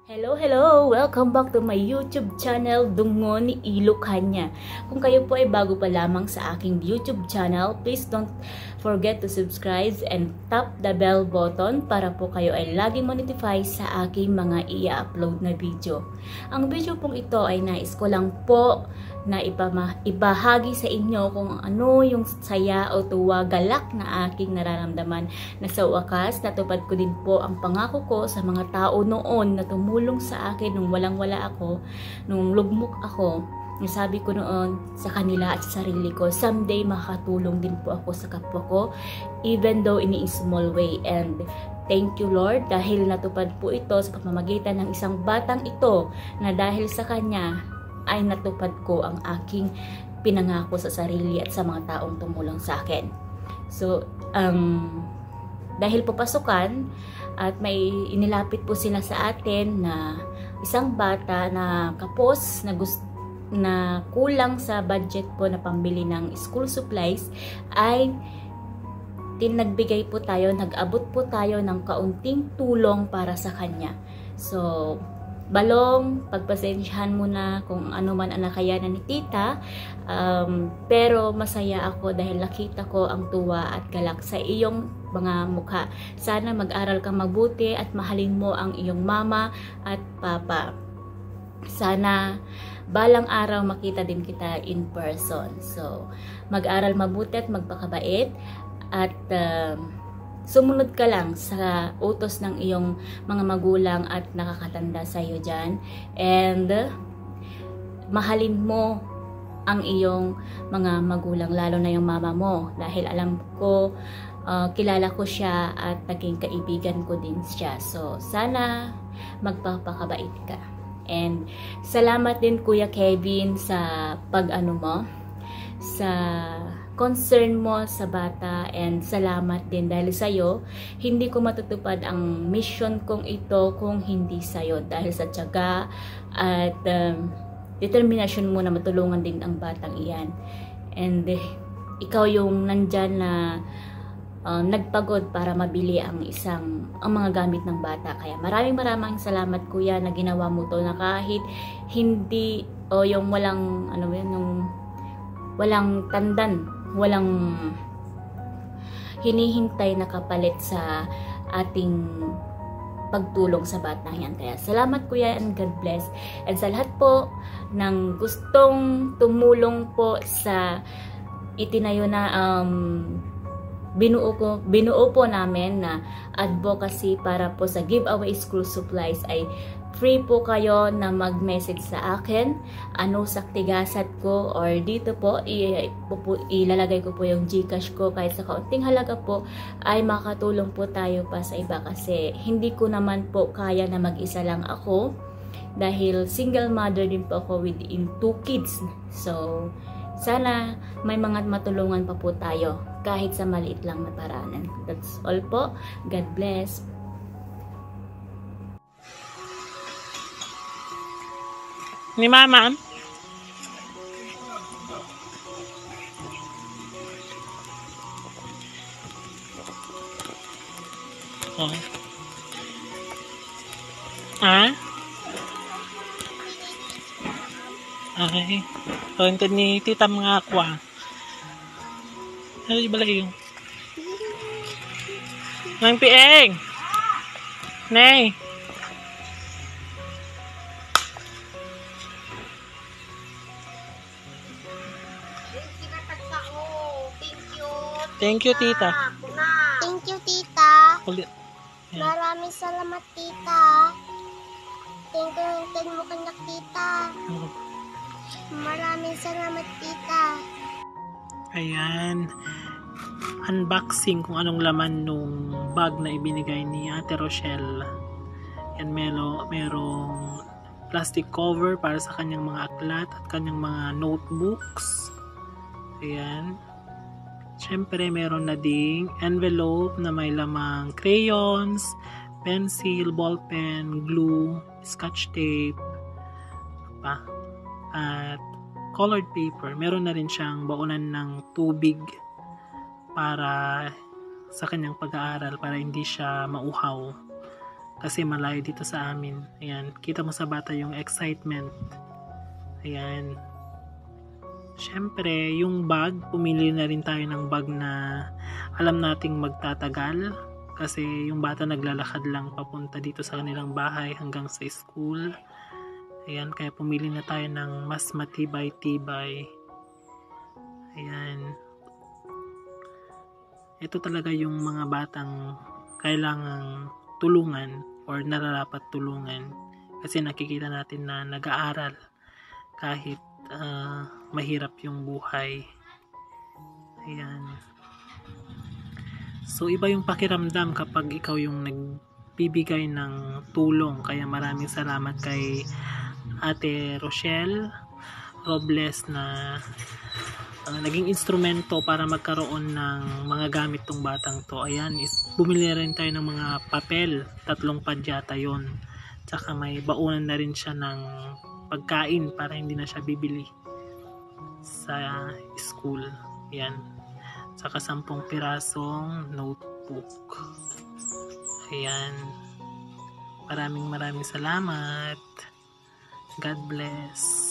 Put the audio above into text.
Hello, hello! Welcome back to my YouTube channel, Dungon Ilocania. Kung kayo po ay bago pa lamang sa aking YouTube channel, please don't forget to subscribe and tap the bell button para po kayo ay laging ma-notify sa aking mga i-upload na video. Ang video pong ito ay nais ko lang po na ibahagi sa inyo kung ano yung saya o tuwa, galak na aking nararamdaman na sa wakas natupad ko din po ang pangako ko sa mga tao noon na tumulong sa akin nung walang-wala ako, nung lugmok ako. Sabi ko noon sa kanila at sa sarili ko, someday makakatulong din po ako sa kapwa ko, even though in a small way. And thank you Lord dahil natupad po ito sa pamamagitan ng isang batang ito na dahil sa kanya ay natupad ko ang aking pinangako sa sarili at sa mga taong tumulong sa akin. So, dahil po pasukan at may inilapit po sila sa atin na isang bata na kapos na kulang sa budget po na pambili ng school supplies, ay nagbigay po tayo, nag-abot po tayo ng kaunting tulong para sa kanya. So, Balong, pagpasensyahan mo na kung ano man ang nakayanan ni tita, pero masaya ako dahil nakita ko ang tuwa at galak sa iyong mga mukha. Sana mag-aral kang mabuti at mahalin mo ang iyong mama at papa. Sana balang araw makita din kita in person. So, mag-aral mabuti at magpakabait at sumunod ka lang sa utos ng iyong mga magulang at nakakatanda sa iyo dyan. And mahalin mo ang iyong mga magulang, lalo na yung mama mo. Dahil alam ko, kilala ko siya at naging kaibigan ko din siya. So, sana magpapakabait ka. And salamat din Kuya Kevin sa sa concern mo sa bata, and salamat din dahil sa'yo hindi ko matutupad ang mission kong ito kung hindi sa'yo, dahil sa tiyaga at determinasyon mo na matulungan din ang batang iyan. And ikaw yung nandyan na nagpagod para mabili ang mga gamit ng bata. Kaya maraming salamat Kuya na ginawa mo to, na kahit hindi yung walang tandan, walang hinihintay na kapalit sa ating pagtulong sa bata yan. Kaya salamat Kuya and God bless. And sa lahat po ng gustong tumulong po sa itinayo na binuo po namin na advocacy para po sa giveaway school supplies, ay free po kayo na mag-message sa akin, ano sa tigasat ko, or dito po ilalagay ko po yung GCash ko. Kahit sa kaunting halaga po ay makatulong po tayo pa sa iba, kasi hindi ko naman po kaya na mag-isa lang ako dahil single mother din po ako with 2 kids. So sana may mga matulungan pa po tayo kahit sa maliit lang na paraanan. That's all po. God bless. Ni Mama. Oh. Ah? Okay. Ito ni tita mga aqua. Ano yung balay yung? Nang pieng! Nay! Thank you, tita. Thank you, tita. Ulit. Yeah. Maraming salamat, tita. Thank you mo kanak, tita. Maraming salamat, tita. Ayan. Unboxing kung anong laman nung bag na ibinigay ni Ate Rochelle. Yan, merong plastic cover para sa kanyang mga aklat at kanyang mga notebooks. Ayan. Siyempre, meron na ding envelope na may lamang crayons, pencil, ballpen, glue, scotch tape, at colored paper. Meron na rin siyang baunan ng tubig para sa kanyang pag-aaral, para hindi siya mauhaw. kasi malayo dito sa amin. Ayan, kita mo sa bata yung excitement. Ayan. Syempre, yung bag, pumili na rin tayo ng bag na alam nating magtatagal. Kasi yung bata naglalakad lang papunta dito sa kanilang bahay hanggang sa school. Ayan, kaya pumili na tayo ng mas matibay-tibay. Ayan. Ito talaga yung mga batang kailangang tulungan or nararapat tulungan. Kasi nakikita natin na nag-aaral kahit mahirap yung buhay. Ayan. So, iba yung pakiramdam kapag ikaw yung nagbibigay ng tulong. Kaya maraming salamat kay Ate Rochelle Robles na naging instrumento para magkaroon ng mga gamit tong batang to. Ayan, bumili rin tayo ng mga papel, 3 padyata yon. Tsaka may baunan na rin siya ng pagkain para hindi na siya bibili sa school. Ayan. Tsaka 10 pirasong notebook. Ayan. Maraming salamat. God bless.